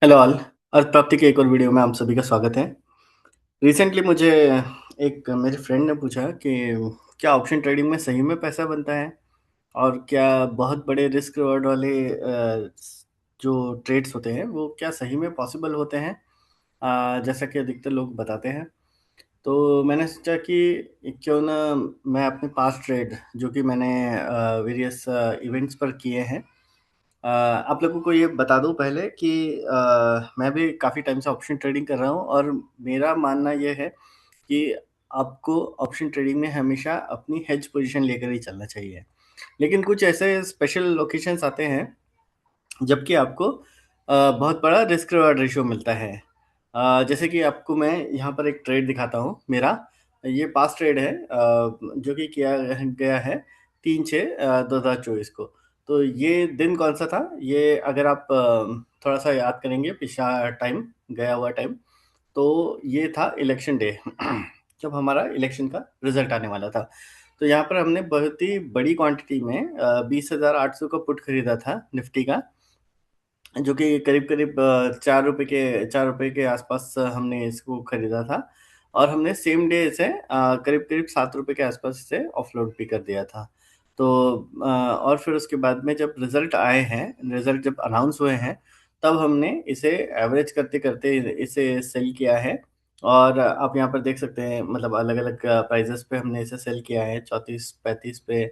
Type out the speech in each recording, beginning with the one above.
Hello all, अर्थ प्राप्ति के एक और वीडियो में आप सभी का स्वागत है। रिसेंटली मुझे एक मेरे फ्रेंड ने पूछा कि क्या ऑप्शन ट्रेडिंग में सही में पैसा बनता है? और क्या बहुत बड़े रिस्क रिवॉर्ड वाले जो ट्रेड्स होते हैं वो क्या सही में पॉसिबल होते हैं? जैसा कि अधिकतर लोग बताते हैं। तो मैंने सोचा कि क्यों ना मैं अपने पास्ट ट्रेड जो कि मैंने वेरियस इवेंट्स पर किए हैं, आप लोगों को ये बता दूँ पहले कि मैं भी काफ़ी टाइम से ऑप्शन ट्रेडिंग कर रहा हूँ और मेरा मानना ये है कि आपको ऑप्शन ट्रेडिंग में हमेशा अपनी हेज पोज़ीशन लेकर ही चलना चाहिए। लेकिन कुछ ऐसे स्पेशल ओकेशंस आते हैं जबकि आपको बहुत बड़ा रिस्क रिवार्ड रेशियो मिलता है। जैसे कि आपको मैं यहाँ पर एक ट्रेड दिखाता हूँ मेरा, ये पास्ट ट्रेड है जो कि किया गया है 3/6 2024 को। तो ये दिन कौन-सा था? ये अगर आप थोड़ा-सा याद करेंगे पिछला टाइम, गया हुआ टाइम, तो ये था इलेक्शन डे जब हमारा इलेक्शन का रिज़ल्ट आने वाला था। तो यहाँ पर हमने बहुत ही बड़ी क्वांटिटी में 20,800 का पुट खरीदा था निफ्टी का। जो कि करीब-करीब ₹4 के आसपास हमने इसको खरीदा था और हमने सेम डे इसे करीब-करीब ₹7 के आसपास इसे ऑफलोड भी कर दिया था। तो और फिर उसके बाद में जब रिज़ल्ट आए हैं, रिज़ल्ट जब अनाउंस हुए हैं, तब हमने इसे एवरेज करते-करते इसे सेल किया है और आप यहाँ पर देख सकते हैं मतलब अलग-अलग प्राइसेज़ पे हमने इसे सेल किया है, 34-35 पे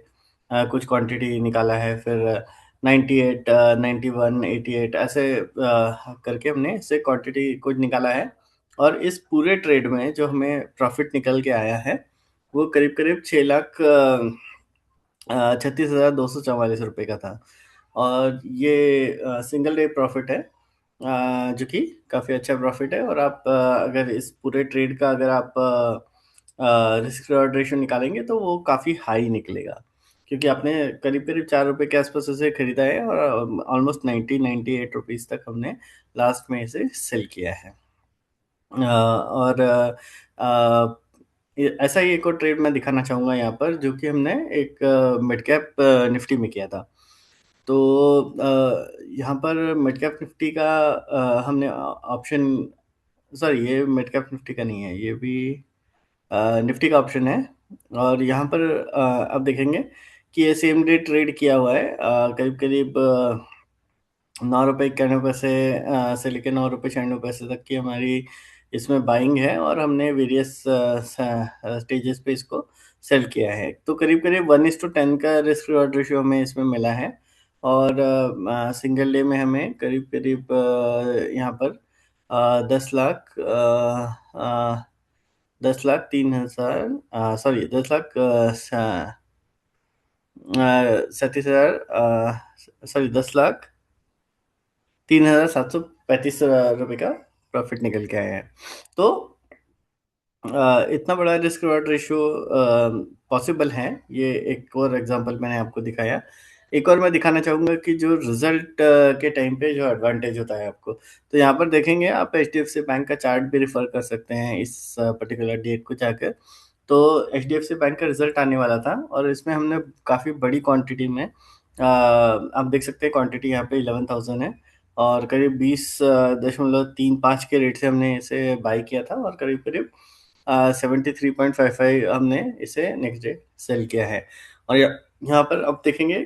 कुछ क्वांटिटी निकाला है, फिर 98 91, 88 ऐसे करके हमने इससे क्वांटिटी कुछ निकाला है और इस पूरे ट्रेड में जो हमें प्रॉफ़िट निकल के आया है, वो करीब-करीब 6 लाख 36,244 रुपए का था और ये सिंगल डे प्रॉफ़िट है, जो कि काफ़ी अच्छा प्रॉफ़िट है और आप अगर इस पूरे ट्रेड का अगर आप रिस्क रिवॉर्ड रेशियो निकालेंगे तो वो काफ़ी हाई निकलेगा। क्योंकि आपने करीब-करीब ₹4 के आस-पास इसे खरीदा है और ऑलमोस्ट 90-98 रुपीज़ तक हमने लास्ट में इसे सेल किया है। और ये ऐसा ही एक और ट्रेड मैं दिखाना चाहूँगा यहाँ पर जो कि हमने एक मिड कैप निफ्टी में किया था। तो यहाँ पर मिड कैप निफ्टी का हमने ऑप्शन सॉरी ये मिड कैप निफ्टी का नहीं है, ये भी निफ्टी का ऑप्शन है और यहाँ पर आप देखेंगे कि ये सेम डे ट्रेड किया हुआ है करीब-करीब ₹9.91 से लेके ₹9.96 तक की हमारी इसमें बाइंग है और हमने वेरियस स्टेजेस पे इसको सेल किया है। तो करीब-करीब 1:10 का रिस्क रिवॉर्ड रेशियो हमें इसमें मिला है और सिंगल डे में हमें करीब-करीब यहाँ पर 10 लाख 10 लाख 3,000 सॉरी 10 लाख 37,000 सॉरी 10 लाख 3,735 रुपए का प्रॉफ़िट निकल के आया है। तो इतना बड़ा रिस्क रिवार्ड रेशियो पॉसिबल है, ये एक और एग्ज़ाम्पल मैंने आपको दिखाया। एक और मैं दिखाना चाहूँगा कि जो रिज़ल्ट के टाइम पे जो एडवांटेज होता है आपको। तो यहाँ पर देखेंगे आप एचडीएफसी बैंक का चार्ट भी रेफ़र कर सकते हैं इस पर्टिकुलर डेट को जाकर। तो एचडीएफसी बैंक का रिज़ल्ट आने वाला था और इसमें हमने काफ़ी बड़ी क्वांटिटी में आप देख सकते हैं क्वांटिटी यहाँ पे 11,000 है और करीब 20.35 के रेट से हमने इसे बाय किया था और करीब-करीब 73.55 हमने इसे नेक्स्ट डे सेल किया है। और यहाँ पर आप देखेंगे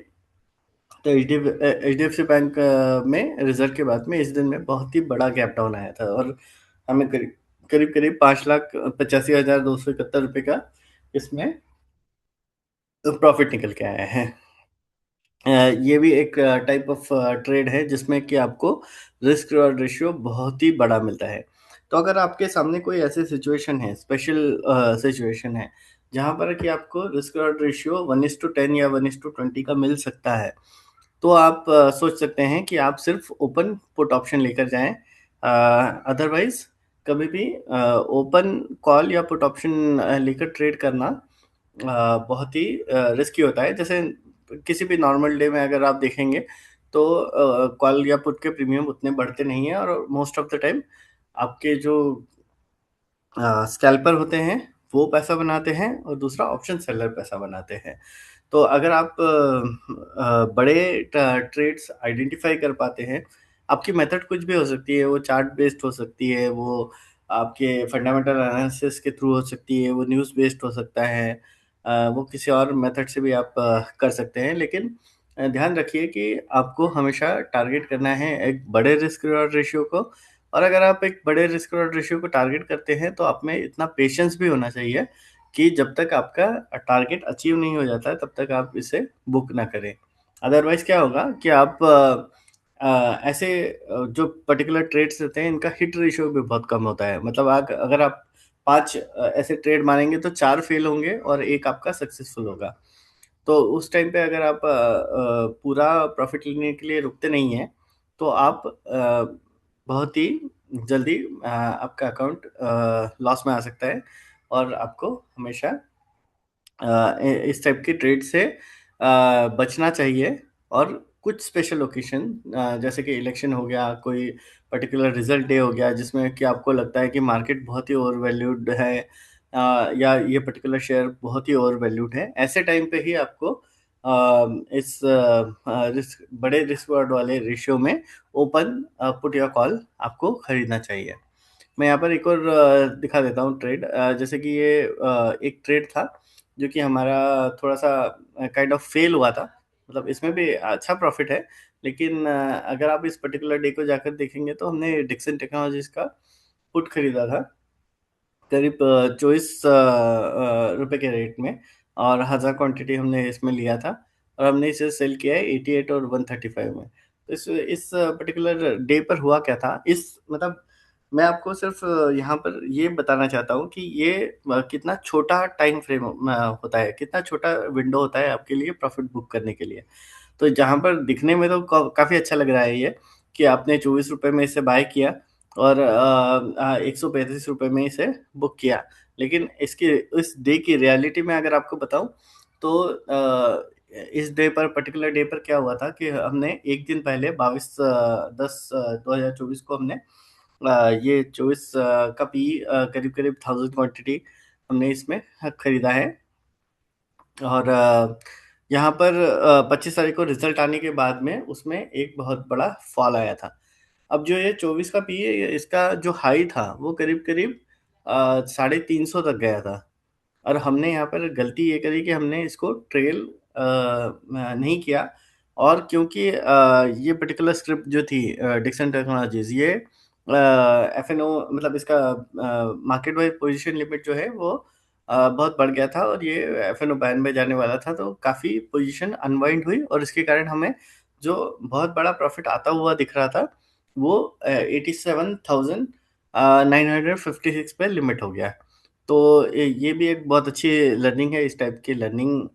तो एचडीएफसी बैंक में रिज़ल्ट के बाद में इस दिन में बहुत ही बड़ा गैप डाउन आया था और हमें करीब-करीब 5,85,271 रुपए का इसमें प्रॉफ़िट निकल के आया है। ये भी एक टाइप ऑफ ट्रेड है जिसमें कि आपको रिस्क रिवॉर्ड रेशियो बहुत ही बड़ा मिलता है। तो अगर आपके सामने कोई ऐसी सिचुएशन है, स्पेशल सिचुएशन है, जहाँ पर कि आपको रिस्क रिवॉर्ड रेशियो 1:10 या 1:20 का मिल सकता है, तो आप सोच सकते हैं कि आप सिर्फ़ ओपन पुट ऑप्शन लेकर जाएँ। अदरवाइज़ कभी भी ओपन कॉल या पुट ऑप्शन लेकर ट्रेड करना बहुत ही रिस्की होता है। जैसे किसी भी नॉर्मल डे में अगर आप देखेंगे तो कॉल या पुट के प्रीमियम उतने बढ़ते नहीं हैं और मोस्ट ऑफ द टाइम आपके जो स्कैल्पर होते हैं, वो पैसा बनाते हैं और दूसरा ऑप्शन सेलर पैसा बनाते हैं। तो अगर आप बड़े ट्रेड्स आइडेंटिफ़ाई कर पाते हैं आपकी मेथड कुछ भी हो सकती है, वो चार्ट बेस्ड हो सकती है, वो आपके फंडामेंटल एनालिसिस के थ्रू हो सकती है, वो न्यूज़ बेस्ड हो सकता है, वो किसी और मेथड से भी आप कर सकते हैं। लेकिन ध्यान रखिए कि आपको हमेशा टारगेट करना है एक बड़े रिस्क रिवॉर्ड रेशियो को, और अगर आप एक बड़े रिस्क रिवॉर्ड रेशियो को टारगेट करते हैं, तो आप में इतना पेशेंस भी होना चाहिए कि जब तक आपका टारगेट अचीव नहीं हो जाता है, तब तक आप इसे बुक ना करें। अदरवाइज़ क्या होगा कि आप ऐसे जो पर्टिकुलर ट्रेड्स रहते हैं, इनका हिट रेशियो भी बहुत कम होता है। मतलब अगर आप 5 ऐसे ट्रेड मारेंगे तो 4 फेल होंगे और 1 आपका सक्सेसफुल होगा। तो उस टाइम पे अगर आप पूरा प्रॉफ़िट लेने के लिए रुकते नहीं हैं, तो आप बहुत ही जल्दी आपका अकाउंट लॉस में आ सकता है, और आपको हमेशा इस टाइप के ट्रेड से बचना चाहिए। और कुछ स्पेशल ओकेशन, जैसे कि इलेक्शन हो गया, कोई पर्टिकुलर रिजल्ट डे हो गया जिसमें कि आपको लगता है कि मार्केट बहुत ही ओवर वैल्यूड है, या ये पर्टिकुलर शेयर बहुत ही ओवर वैल्यूड है, ऐसे टाइम पे ही आपको इस रिस्क बड़े रिस्क वर्ड वाले रेशियो में ओपन पुट या कॉल आपको खरीदना चाहिए। मैं यहाँ पर एक और दिखा देता हूँ ट्रेड, जैसे कि ये एक ट्रेड था जो कि हमारा थोड़ा-सा काइंड ऑफ फेल हुआ था। मतलब इसमें भी अच्छा प्रॉफ़िट है, लेकिन अगर आप इस पर्टिकुलर डे को जाकर देखेंगे तो हमने डिक्सन टेक्नोलॉजीज़ का पुट खरीदा था, करीब 24 रुपए के रेट में, और 1000 क्वांटिटी हमने इसमें लिया था, और हमने इसे सेल किया है 88 और 135 में। तो इस पर्टिकुलर डे पर हुआ क्या था, इस मतलब मैं आपको सिर्फ़ यहाँ पर ये बताना चाहता हूँ कि ये कितना छोटा टाइम फ्रेम होता है, कितना छोटा विंडो होता है आपके लिए प्रॉफ़िट बुक करने के लिए। तो जहाँ पर दिखने में तो काफ़ी अच्छा लग रहा है ये, कि आपने ₹24 में इसे बाय किया और ₹135 में इसे बुक किया। लेकिन इसकी इस डे की रियलिटी में अगर आपको बताऊँ, तो इस डे पर पर्टिकुलर डे पर क्या हुआ था कि हमने 1 दिन पहले 22/10/2024 को हमने ये 24 का पी करीब-करीब 1000 क्वांटिटी हमने इसमें खरीदा है। और यहाँ पर 25 तारीख को रिज़ल्ट आने के बाद में उसमें एक बहुत बड़ा फ़ॉल आया था। अब जो ये 24 का पी है, इसका जो हाई था वो करीब-करीब 350 तक गया था। और हमने यहाँ पर गलती ये करी कि हमने इसको ट्रेल नहीं किया, और क्योंकि ये पर्टिकुलर स्क्रिप्ट जो थी डिक्सन टेक्नोलॉजीज़, ये एफ-एन-ओ मतलब इसका मार्केट वाइज़ पोज़ीशन लिमिट जो है वो बहुत बढ़ गया था, और ये एफ-एन-ओ बैन में जाने वाला था, तो काफ़ी पोज़ीशन अनवाइंड हुई, और इसके कारण हमें जो बहुत बड़ा प्रॉफ़िट आता हुआ दिख रहा था, वो 87,000 956 पे लिमिट हो गया। तो ये भी एक बहुत अच्छी लर्निंग है, इस टाइप की लर्निंग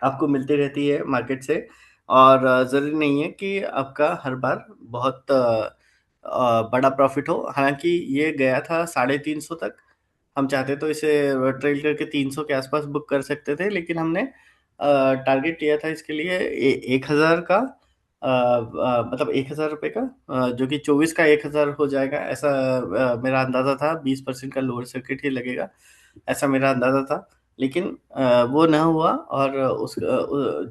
आपको मिलती रहती है मार्केट से, और ज़रूरी नहीं है कि आपका हर बार बहुत बड़ा प्रॉफ़िट हो। हालाँकि ये गया था 350 तक, हम चाहते तो इसे ट्रेल करके 300 के आस-पास बुक कर सकते थे, लेकिन हमने टारगेट लिया था इसके लिए 1000 का, मतलब ₹1000 का, जो कि 24 का 1000 हो जाएगा, ऐसा मेरा अंदाज़ा था, 20% का लोअर सर्किट ही लगेगा, ऐसा मेरा अंदाज़ा था। लेकिन वो ना हुआ, और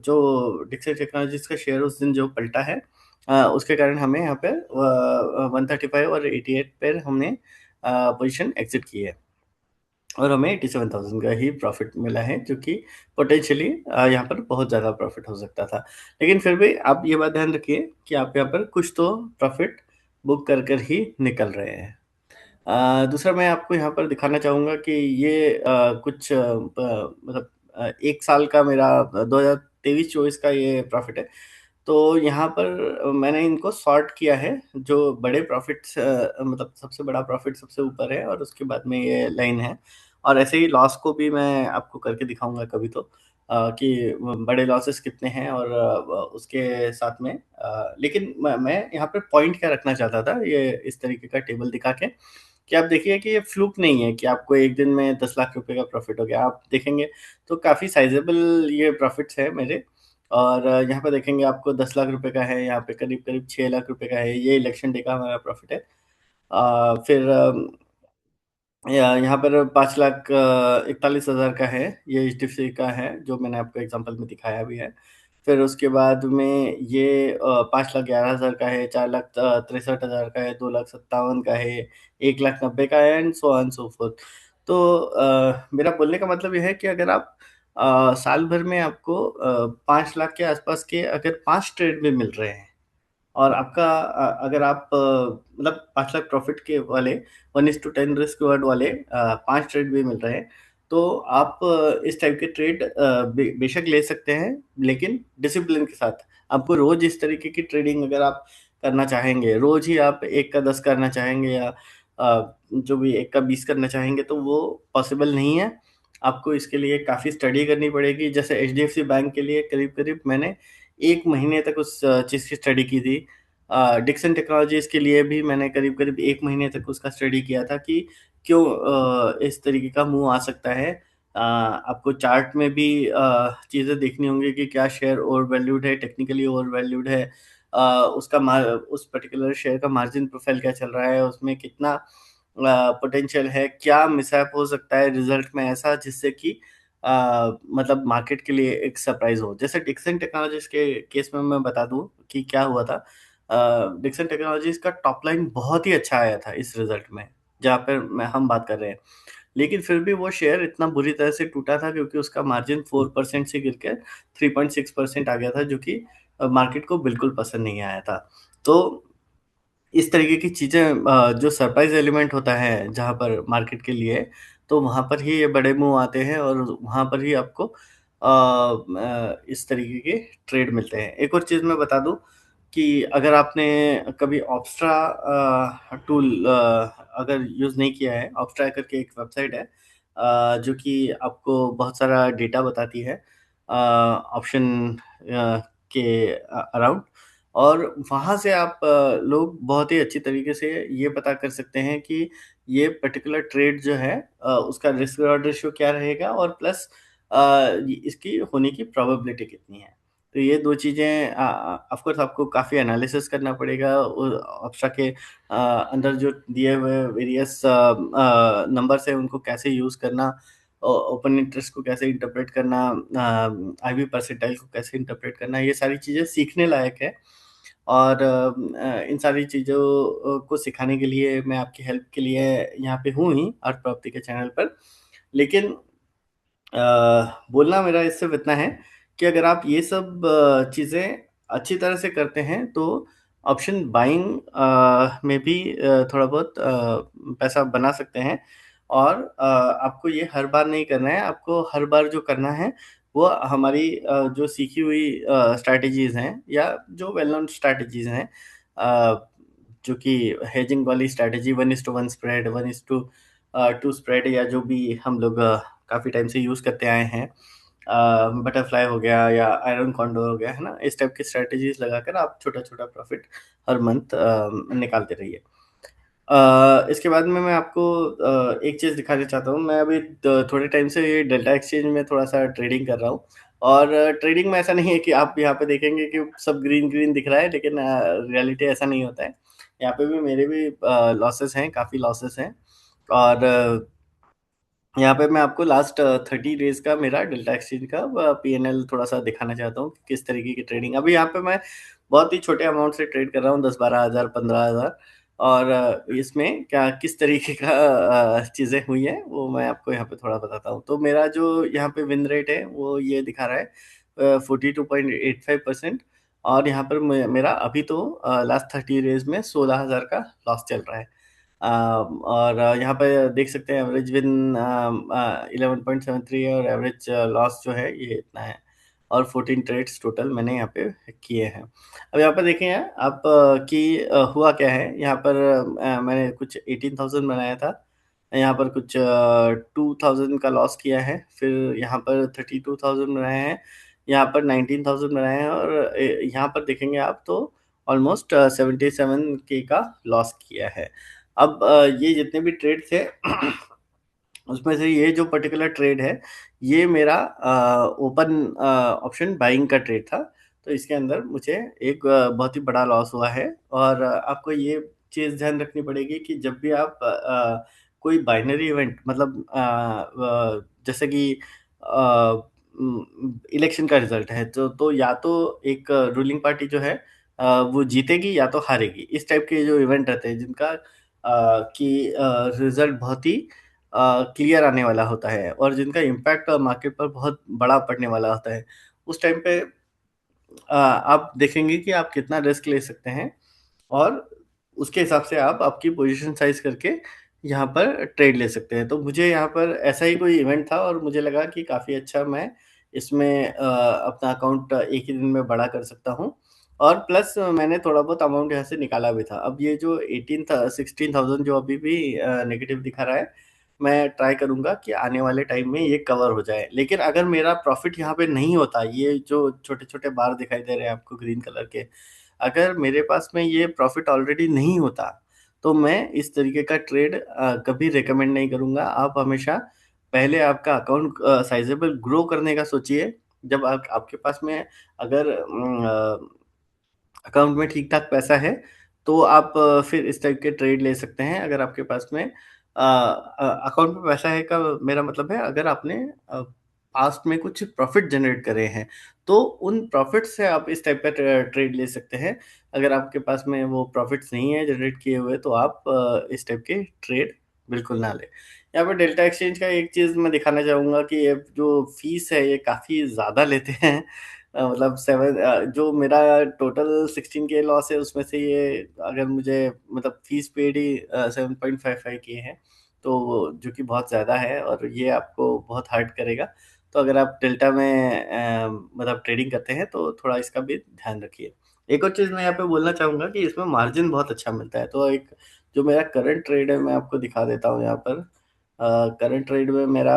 जो डिक्सन टेक्नोलॉजीज़ का शेयर उस दिन जो पलटा है, उसके कारण हमें यहाँ पे 135 और 88 पे हमने पोज़ीशन एग्ज़िट की है, और हमें 87,000 का ही प्रॉफ़िट मिला है, जो कि पोटेंशियली यहाँ पर बहुत ज़्यादा प्रॉफ़िट हो सकता था। लेकिन फिर भी आप ये बात ध्यान रखिए कि आप यहाँ पर कुछ तो प्रॉफ़िट बुक कर ही निकल रहे हैं। दूसरा मैं आपको यहाँ पर दिखाना चाहूँगा कि ये कुछ मतलब 1 साल का मेरा 2023-24 का ये प्रॉफ़िट है। तो यहाँ पर मैंने इनको सॉर्ट किया है, जो बड़े प्रॉफ़िट्स मतलब सबसे बड़ा प्रॉफ़िट सबसे ऊपर है, और उसके बाद में ये लाइन है। और ऐसे ही लॉस को भी मैं आपको करके दिखाऊँगा कभी तो, कि बड़े लॉसेस कितने हैं, और उसके साथ में लेकिन मैं यहाँ पे पॉइंट क्या रखना चाहता था, ये इस तरीके का टेबल दिखा के, कि आप देखिए कि ये फ्लूक नहीं है कि आपको एक दिन में 10 लाख रुपए का प्रॉफ़िट हो गया। आप देखेंगे तो काफ़ी साइज़ेबल ये प्रॉफ़िट्स हैं मेरे, और यहाँ पे देखेंगे आपको 10 लाख रुपए का है, यहाँ पे करीब-करीब 6 लाख रुपए का है, ये इलेक्शन डे का हमारा प्रॉफ़िट है। फिर यहाँ पर 5 लाख 41,000 का है, ये एचडीएफसी का है, जो मैंने आपको एग्ज़ाम्पल में दिखाया भी है। फिर उसके बाद में ये 5,11,000 का है, 4,63,000 का है, 2,57,000 का है, 1,90,000 का है and so on so fourth. तो मेरा बोलने का मतलब ये है कि अगर आप साल भर में आपको 5 लाख के आसपास के अगर 5 ट्रेड में मिल रहे हैं और आपका अगर आप मतलब 5 लाख प्रॉफ़िट के वाले 1:10 रिस्क रिवार्ड वाले 5 ट्रेड भी मिल रहे हैं, तो आप इस टाइप के ट्रेड बेशक ले सकते हैं, लेकिन डिसिप्लिन के साथ। आपको रोज़ इस तरीके की ट्रेडिंग अगर आप करना चाहेंगे, रोज़ ही आप 1 का 10 करना चाहेंगे या जो भी 1 का 20 करना चाहेंगे, तो वो पॉसिबल नहीं है। आपको इसके लिए काफ़ी स्टडी करनी पड़ेगी। जैसे एचडीएफसी बैंक के लिए करीब-करीब मैंने 1 महीने तक उस चीज़ की स्टडी की थी। डिक्सन टेक्नोलॉजीज़ के लिए भी मैंने करीब-करीब 1 महीने तक उसका स्टडी किया था कि क्यों इस तरीके का मूव आ सकता है। आपको चार्ट में भी चीज़ें देखनी होंगी कि क्या शेयर ओवर वैल्यूड है, टेक्निकली ओवर वैल्यूड है। उसका उस पर्टिकुलर शेयर का मार्जिन प्रोफाइल क्या चल रहा है, उसमें कितना पोटेंशियल है, क्या मिसहैप हो सकता है रिज़ल्ट में ऐसा जिससे कि मतलब मार्केट के लिए एक सरप्राइज़ हो। जैसे डिक्सन टेक्नोलॉजीज़ के केस में मैं बता दूँ कि क्या हुआ था। डिक्सन टेक्नोलॉजीज़ का टॉप लाइन बहुत ही अच्छा आया था इस रिज़ल्ट में, जहाँ पे हम बात कर रहे हैं। लेकिन फिर भी वो शेयर इतना बुरी तरह से टूटा था क्योंकि उसका मार्जिन 4% से गिर के 3.6% आ गया था, जो कि मार्केट को बिल्कुल पसंद नहीं आया था। तो इस तरीके की चीज़ें जो सरप्राइज़ एलिमेंट होता है जहाँ पर मार्केट के लिए, तो वहाँ पर ही ये बड़े मूव आते हैं और वहाँ पर ही आपको इस तरीके के ट्रेड मिलते हैं। एक और चीज़ मैं बता दूँ कि अगर आपने कभी ऑप्स्ट्रा टूल अगर यूज़ नहीं किया है, ऑप्स्ट्रा करके एक वेबसाइट है जो कि आपको बहुत सारा डेटा बताती है ऑप्शन के अराउंड, और वहाँ से आप लोग बहुत ही अच्छी तरीके से ये पता कर सकते हैं कि ये पर्टिकुलर ट्रेड जो है उसका रिस्क रिवॉर्ड रेशियो क्या रहेगा और प्लस इसकी होने की प्रोबेबिलिटी कितनी है। तो ये 2 चीज़ें ऑफ कोर्स आपको काफ़ी एनालिसिस करना पड़ेगा अप्सा के अंदर जो दिए हुए वेरियस नंबर्स हैं उनको कैसे यूज़ करना, ओपन इंटरेस्ट को कैसे इंटरप्रेट करना, आईवी परसेंटाइल को कैसे इंटरप्रेट करना, ये सारी चीज़ें सीखने लायक है। और इन सारी चीज़ों को सिखाने के लिए मैं आपकी हेल्प के लिए यहाँ पे हूँ ही अर्थ प्राप्ति के चैनल पर। लेकिन बोलना मेरा सिर्फ़ इतना है कि अगर आप ये सब चीज़ें अच्छी तरह से करते हैं तो ऑप्शन बाइंग में भी थोड़ा बहुत पैसा बना सकते हैं, और आपको ये हर बार नहीं करना है, आपको हर बार जो करना है वो हमारी जो सीखी हुई स्ट्रैटेजीज़ हैं या जो वेल नोन स्ट्रैटेजीज़ हैं, अ, जो कि हेजिंग वाली स्ट्रैटेजी 1:1 स्प्रेड, 1:2 स्प्रेड, या जो भी हम लोग काफ़ी टाइम से यूज़ करते आए हैं। बटरफ्लाई हो गया या आयरन कॉन्डोर हो गया, है ना? इस टाइप की स्ट्रैटेजीज़ लगाकर आप छोटा-छोटा प्रॉफ़िट हर मंथ निकालते रहिए। इसके बाद में मैं आपको एक चीज़ दिखाना चाहता हूँ। मैं अभी थोड़े टाइम से ये डेल्टा एक्सचेंज में थोड़ा-सा ट्रेडिंग कर रहा हूँ, और ट्रेडिंग में ऐसा नहीं है कि आप यहाँ पे देखेंगे कि सब ग्रीन-ग्रीन दिख रहा है, लेकिन रियलिटी ऐसा नहीं होता है। यहाँ पे भी मेरे भी लॉसेस हैं, काफ़ी लॉसेस हैं, और यहाँ पे मैं आपको लास्ट 30 डेज़ का मेरा डेल्टा एक्सचेंज का पीएनएल थोड़ा-सा दिखाना चाहता हूँ कि किस तरीके की ट्रेडिंग अभी यहाँ पे मैं बहुत ही छोटे अमाउंट से ट्रेड कर रहा हूँ, 10-12 हज़ार, 15 हज़ार, और इसमें क्या किस तरीके का चीज़ें हुई हैं, वो मैं आपको यहाँ पे थोड़ा बताता हूँ। तो मेरा जो यहाँ पे विन रेट है, वो ये दिखा रहा है 42.85%, और यहाँ पर मेरा अभी तो लास्ट 30 डेज़ में 16,000 का लॉस चल रहा है। और यहाँ पे देख सकते हैं एवरेज विन 11.73 है, और एवरेज लॉस जो है ये इतना है, और 14 ट्रेड्स टोटल मैंने यहाँ पे किए हैं। अब यहाँ पर देखें आप कि हुआ क्या है यहाँ पर, मैंने कुछ 18,000 बनाया था, यहाँ पर कुछ 2,000 का लॉस किया है, फिर यहाँ पर 32,000 बनाए हैं, यहाँ पर 19,000 बनाए हैं, और यहाँ पर देखेंगे आप तो ऑलमोस्ट 77 के का लॉस किया है। अब ये जितने भी ट्रेड थे उसमें से ये जो पर्टिकुलर ट्रेड है, ये मेरा ओपन ऑप्शन बाइंग का ट्रेड था। तो इसके अंदर मुझे एक बहुत ही बड़ा लॉस हुआ है, और आपको ये चीज़ ध्यान रखनी पड़ेगी कि जब भी आप कोई बाइनरी इवेंट मतलब जैसे कि इलेक्शन का रिज़ल्ट है, तो या तो एक रूलिंग पार्टी जो है वो जीतेगी या तो हारेगी। इस टाइप के जो इवेंट रहते हैं जिनका रिज़ल्ट बहुत ही क्लियर आने वाला होता है और जिनका इम्पैक्ट मार्केट पर बहुत बड़ा पड़ने वाला होता है। उस टाइम पे आप देखेंगे कि आप कितना रिस्क ले सकते हैं और उसके हिसाब से आप आपकी पोज़ीशन साइज़ करके यहाँ पर ट्रेड ले सकते हैं। तो मुझे यहाँ पर ऐसा ही कोई इवेंट था और मुझे लगा कि काफ़ी अच्छा मैं इसमें अपना अकाउंट एक ही दिन में बड़ा कर सकता हूँ और प्लस मैंने थोड़ा बहुत अमाउंट यहाँ से निकाला भी था। अब ये जो 16,000 जो अभी भी नेगेटिव दिखा रहा है, मैं ट्राई करूँगा कि आने वाले टाइम में ये कवर हो जाए। लेकिन अगर मेरा प्रॉफ़िट यहाँ पे नहीं होता, ये जो छोटे-छोटे बार दिखाई दे रहे हैं आपको ग्रीन कलर के, अगर मेरे पास में ये प्रॉफ़िट ऑलरेडी नहीं होता, तो मैं इस तरीके का ट्रेड कभी रिकमेंड नहीं करूँगा। आप हमेशा पहले आपका अकाउंट साइज़ेबल ग्रो करने का सोचिए। जब आप आपके पास में अगर अकाउंट में ठीक-ठाक पैसा है, तो आप फिर इस टाइप के ट्रेड ले सकते हैं। अगर आपके पास में अकाउंट में पैसा है का मेरा मतलब है अगर आपने पास्ट में कुछ प्रॉफ़िट जनरेट करे हैं, तो उन प्रॉफ़िट से आप इस टाइप का ट्रेड ले सकते हैं। अगर आपके पास में वो प्रॉफ़िट्स नहीं है जनरेट किए हुए, तो आप इस टाइप के ट्रेड बिल्कुल ना लें। यहाँ पे डेल्टा एक्सचेंज का एक चीज़ मैं दिखाना चाहूँगा कि ये जो फ़ीस है, ये काफ़ी ज़्यादा लेते हैं। मतलब जो मेरा टोटल 16 के लॉस है उसमें से ये अगर मुझे मतलब फीस पेड ही 7.55 के हैं, तो जो कि बहुत ज़्यादा है और ये आपको बहुत हर्ट करेगा। तो अगर आप डेल्टा में मतलब ट्रेडिंग करते हैं तो थोड़ा इसका भी ध्यान रखिए। एक और चीज़ मैं यहाँ पे बोलना चाहूँगा कि इसमें मार्जिन बहुत अच्छा मिलता है। तो एक जो मेरा करंट ट्रेड है मैं आपको दिखा देता हूँ यहाँ पर। करंट ट्रेड में मेरा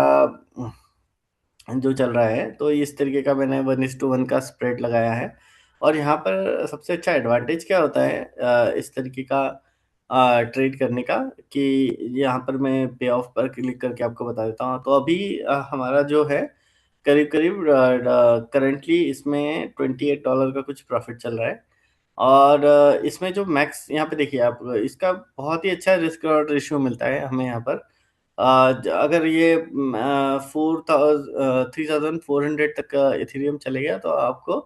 जो चल रहा है, तो इस तरीके का मैंने 1:1 का स्प्रेड लगाया है और यहाँ पर सबसे अच्छा एडवांटेज क्या होता है इस तरीके का ट्रेड करने का कि यहाँ पर मैं पे ऑफ पर क्लिक करके आपको बता देता हूँ। तो अभी हमारा जो है करीब-करीब करंटली इसमें $28 का कुछ प्रॉफ़िट चल रहा है और इसमें जो मैक्स यहाँ पे देखिए आप इसका बहुत ही अच्छा रिस्क और रेशियो मिलता है हमें यहाँ पर। अगर ये 3400 तक का इथेरियम चले गया तो आपको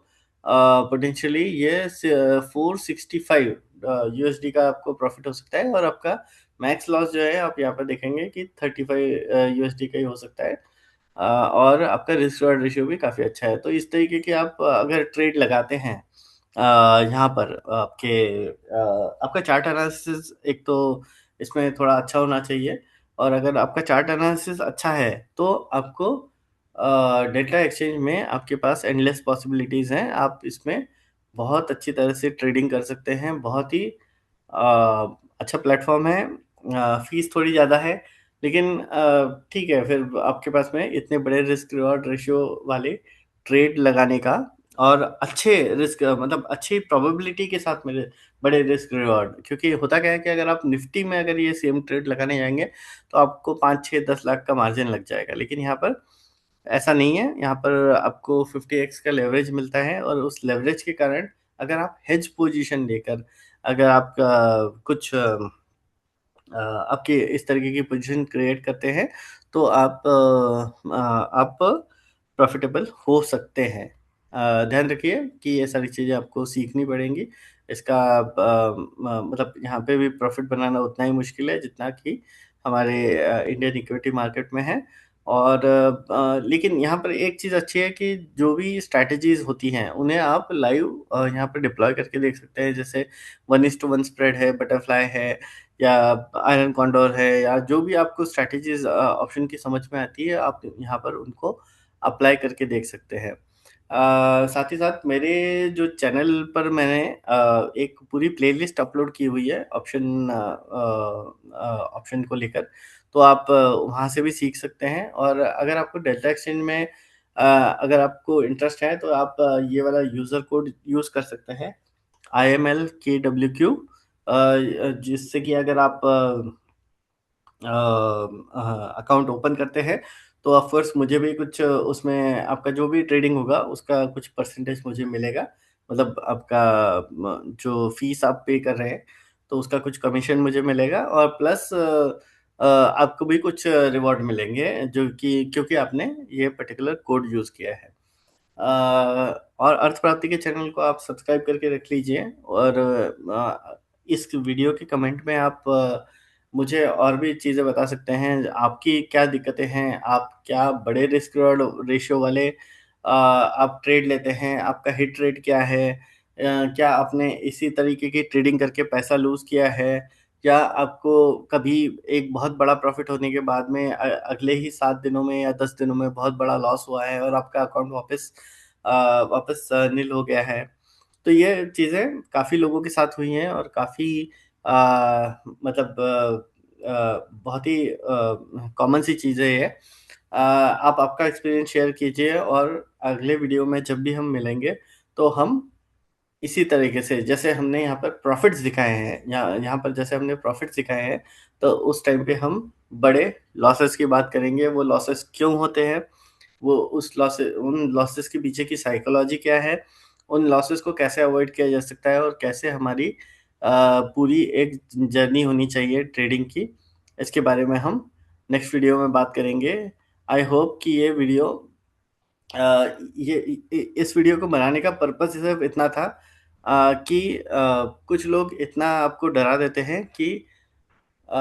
पोटेंशियली ये 465 यूएसडी का आपको प्रॉफिट हो सकता है और आपका मैक्स लॉस जो है आप यहाँ पर देखेंगे कि 35 यूएसडी का ही हो सकता है। और आपका रिस्क रिवार्ड रेशियो भी काफ़ी अच्छा है। तो इस तरीके के आप अगर ट्रेड लगाते हैं अ, यहाँ पर आपका चार्ट एनालिसिस एक तो इसमें थोड़ा अच्छा होना चाहिए और अगर आपका चार्ट एनालिसिस अच्छा है, तो आपको डेल्टा एक्सचेंज में आपके पास एंडलेस पॉसिबिलिटीज़ हैं। आप इसमें बहुत अच्छी तरह से ट्रेडिंग कर सकते हैं। बहुत ही अच्छा प्लेटफ़ॉर्म है। फ़ीस थोड़ी ज़्यादा है, लेकिन ठीक है फिर आपके पास में इतने बड़े रिस्क रिवार्ड रेशियो वाले ट्रेड लगाने का और अच्छे रिस्क मतलब अच्छी प्रोबेबिलिटी के साथ मेरे बड़े रिस्क रिवार्ड क्योंकि होता क्या है कि अगर आप निफ्टी में अगर ये सेम ट्रेड लगाने जाएँगे, तो आपको 5, 6, 10 लाख का मार्जिन लग जाएगा। लेकिन यहाँ पर ऐसा नहीं है, यहाँ पर आपको 50x का लेवरेज मिलता है और उस लेवरेज के कारण अगर आप हेज पोज़ीशन लेकर अगर आप कुछ आपके इस तरीके की पोज़ीशन क्रिएट करते हैं, तो आप प्रॉफ़िटेबल हो सकते हैं। ध्यान रखिए कि ये सारी चीज़ें आपको सीखनी पड़ेंगी। इसका मतलब यहाँ पे भी प्रॉफ़िट बनाना उतना ही मुश्किल है जितना कि हमारे इंडियन इक्विटी मार्केट में है और लेकिन यहाँ पर एक चीज़ अच्छी है कि जो भी स्ट्रैटेजीज़ होती हैं, उन्हें आप लाइव यहाँ पे डिप्लॉय करके देख सकते हैं। जैसे 1:1 स्प्रेड है, बटरफ्लाई है या आयरन कॉन्डोर है या जो भी आपको स्ट्रैटेजीज़ ऑप्शन की समझ में आती है, आप यहाँ पर उनको अप्लाई करके देख सकते हैं। साथ ही साथ मेरे जो चैनल पर मैंने एक पूरी प्लेलिस्ट अपलोड की हुई है ऑप्शन को लेकर, तो आप वहाँ से भी सीख सकते हैं और अगर आपको डेल्टा एक्सचेंज में अगर आपको इंटरेस्ट है, तो आप ये वाला यूज़र कोड यूज़ कर सकते हैं, IMLKWQ जिससे कि अगर आप अकाउंट ओपन करते हैं, तो ऑफ कोर्स मुझे भी कुछ उसमें आपका जो भी ट्रेडिंग होगा, उसका कुछ परसेंटेज मुझे मिलेगा। मतलब आपका जो फ़ीस आप पे कर रहे हैं, तो उसका कुछ कमीशन मुझे मिलेगा और प्लस आपको भी कुछ रिवॉर्ड मिलेंगे जो कि क्योंकि आपने ये पर्टिकुलर कोड यूज़ किया है। और अर्थ प्राप्ति के चैनल को आप सब्सक्राइब करके रख लीजिए और इस वीडियो के कमेंट में आप मुझे और भी चीज़ें बता सकते हैं। आपकी क्या दिक्कतें हैं? आप क्या बड़े रिस्क रिवॉर्ड रेशियो वाले आप ट्रेड लेते हैं? आपका हिट रेट क्या है? क्या आपने इसी तरीके की ट्रेडिंग करके पैसा लूज़ किया है? या आपको कभी एक बहुत बड़ा प्रॉफ़िट होने के बाद में अगले ही 7 दिनों में या 10 दिनों में बहुत बड़ा लॉस हुआ है और आपका अकाउंट वापस नील हो गया है। तो ये चीज़ें काफ़ी लोगों के साथ हुई हैं और काफ़ी अ, मतलब बहुत ही कॉमन सी चीज़ है ये। आप आपका एक्सपीरियंस शेयर कीजिए और अगले वीडियो में जब भी हम मिलेंगे, तो हम इसी तरीके से जैसे हमने यहाँ पर प्रॉफ़िट्स दिखाए हैं, यहाँ यहाँ पर जैसे हमने प्रॉफ़िट्स दिखाए हैं, तो उस टाइम पे हम बड़े लॉसेस की बात करेंगे। वो लॉसेस क्यों होते हैं? वो उन लॉसेस के पीछे की साइकोलॉजी क्या है? उन लॉसेस को कैसे अवॉइड किया जा सकता है और कैसे हमारी पूरी एक जर्नी होनी चाहिए ट्रेडिंग की, इसके बारे में हम नेक्स्ट वीडियो में बात करेंगे। आई होप कि ये वीडियो अ, ये इस वीडियो को बनाने का पर्पस सिर्फ़ इतना था कि कुछ लोग इतना आपको डरा देते हैं कि अ,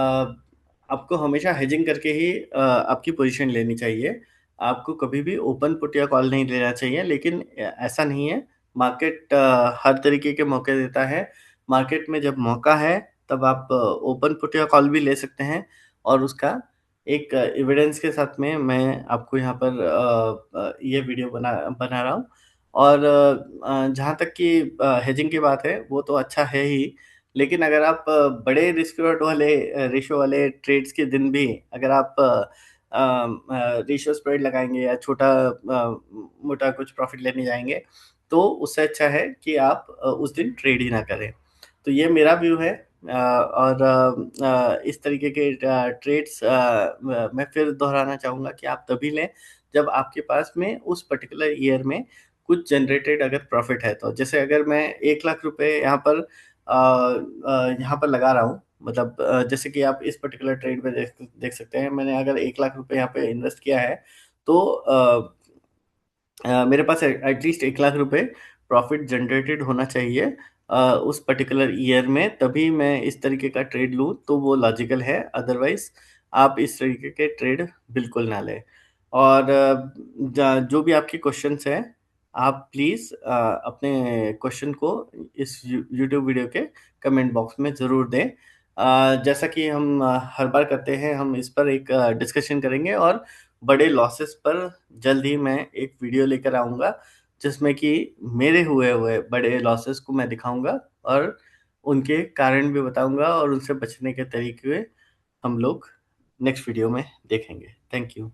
आपको हमेशा हेजिंग करके ही आपकी पोज़ीशन लेनी चाहिए। आपको कभी भी ओपन पुट या कॉल नहीं लेना चाहिए, लेकिन ऐसा नहीं है। मार्केट हर तरीके के मौके देता है। मार्केट में जब मौका है, तब आप ओपन पुट या कॉल भी ले सकते हैं और उसका एक एविडेंस के साथ में मैं आपको यहाँ पर ये वीडियो बना बना रहा हूँ और जहाँ तक कि हेजिंग की बात है, वो तो अच्छा है ही, लेकिन अगर आप बड़े रिस्क रिवॉर्ड वाले रेशियो वाले ट्रेड्स के दिन भी अगर आप रेशियो स्प्रेड लगाएँगे या छोटा मोटा कुछ प्रॉफ़िट लेने जाएँगे, तो उससे अच्छा है कि आप उस दिन ट्रेड ही ना करें। तो ये मेरा व्यू है और इस तरीके के ट्रेड्स मैं फिर दोहराना चाहूँगा कि आप तभी लें, जब आपके पास में उस पर्टिकुलर ईयर में कुछ जनरेटेड अगर प्रॉफ़िट है तो। जैसे अगर मैं 1 लाख रुपए यहाँ पर लगा रहा हूँ, मतलब जैसे कि आप इस पर्टिकुलर ट्रेड में देख देख सकते हैं, मैंने अगर 1 लाख रुपए यहाँ पे इन्वेस्ट किया है, तो मेरे पास एटलीस्ट 1 लाख रुपए प्रॉफ़िट जनरेटेड होना चाहिए उस पर्टिकुलर ईयर में, तभी मैं इस तरीके का ट्रेड लूँ, तो वो लॉजिकल है, अदरवाइज़ आप इस तरीके के ट्रेड बिल्कुल ना लें। और ज जो भी आपके क्वेश्चन्स हैं, आप प्लीज़ अपने क्वेश्चन को इस यूट्यूब वीडियो के कमेंट बॉक्स में ज़रूर दें। जैसा कि हम हर बार करते हैं, हम इस पर एक डिस्कशन करेंगे और बड़े लॉसेस पर जल्द ही मैं एक वीडियो लेकर आऊँगा, जिसमें कि मेरे हुए हुए बड़े लॉसेस को मैं दिखाऊँगा और उनके कारण भी बताऊँगा और उनसे बचने के तरीके हम लोग नेक्स्ट वीडियो में देखेंगे। Thank you.